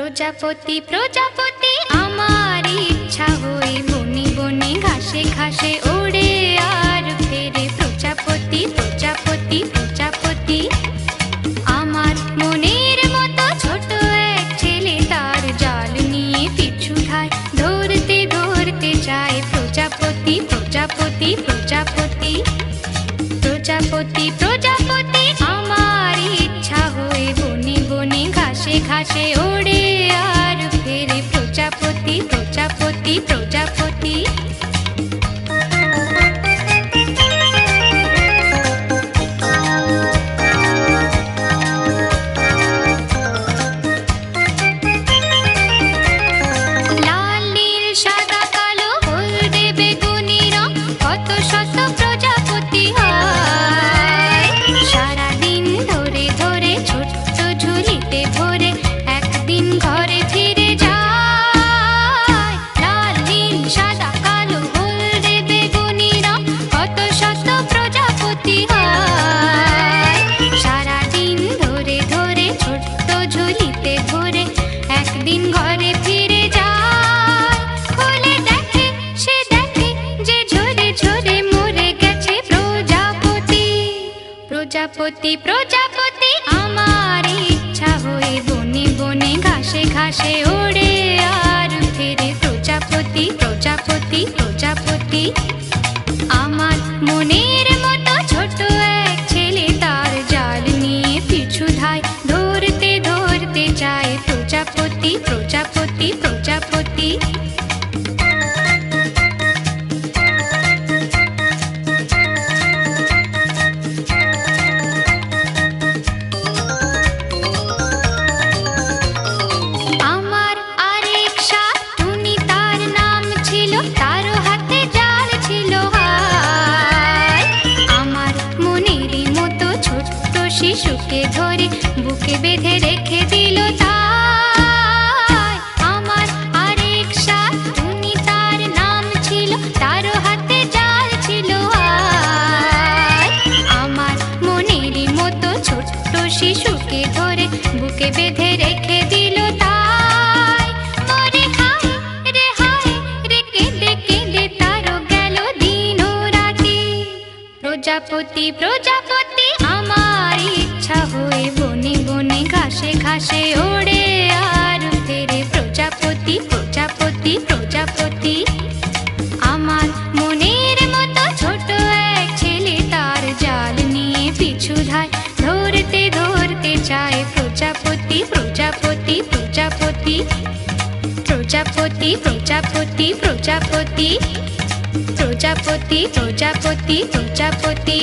প্রজাপতি প্রজাপতি আমার ইচ্ছা হয়ে বনে বনে ঘাসে ঘাসে ওড়ে আর ফেরে। প্রজাপতি প্রজাপতি প্রজাপতি আমার মনের মতো ছোট এক ছেলে, তার জাল নিয়ে পিছু ধায় ধরতে ধরতে যায়। প্রজাপতি প্রজাপতি প্রজাপতি প্রজাপতি প্রজাপতি আমার ইচ্ছা হয়ে বনে বনে ঘাসে ঘাসে ওড়ে আর ফেরে। প্রজাপতি প্রজাপতি প্রজাপতি লাল নীল সাদা কালো হলদে বেগুনি রং কত শত প্রজাপতি হয়। সারাদিন ধরে ধরে ছোট্ট ঝুলিতে ভরে একদিন ঘরে ফিরে যায়। লাল নীল সাদা কালো হলদে বেগুনি রং কত শত প্রজাপতি হয়। সারাদিন ধরে ধরে ছোট্ট ঝুলিতে ভরে একদিন ঘরে ফিরে যায়। খুলে দেখে সে দেখে যে ঝরে ঝরে মরে গেছে প্রজাপতি। প্রজাপতি প্রজাপতি আমার ইচ্ছা হয়ে বনে বনে ঘাসে ঘাসে ওড়ে আর ফেরে। প্রজাপতি প্রজাপতি প্রজাপতি আমার মনের মতো ছোট এক ছেলে, তার জাল নিয়ে পিছু ধায় ধরতে ধরতে যায়। প্রজাপতি প্রজাপতি প্রজাপতি আমার আরেক সাপ টুনি, তার নাম ছিল, তারও হাতে জাল ছিল হায়। আমার মনেরই মতো ছোট্ট শিশুকে ধরে বুকে বেঁধে রেখে দিল তাই। আমার আরেক সাপ টুনি, তার নাম ছিল, তারও হাতে জাল ছিল হায়। আমার মনেরই মতো ছোট্ট শিশুকে ধরে বুকে বেঁধে রেখে দিল তাই। মরে হায় রে হায় রে কেঁদে কেঁদে তারও গেল দিন ও রাতি। প্রজাপতি প্রজাপতি আমার ইচ্ছা হয়ে বনে বনে ঘাসে ঘাসে ওড়ে আর ফেরে। প্রজাপতি প্রজাপতি প্রজাপতি আমার মনের মতো ছোট এক ছেলে, তার জাল নিয়ে পিছু ধায় ধরতে ধরতে যায়। প্রজাপতি প্রজাপতি প্রজাপতি প্রজাপতি প্রজাপতি প্রজাপতি প্রজাপতি প্রজাপতি প্রজাপতি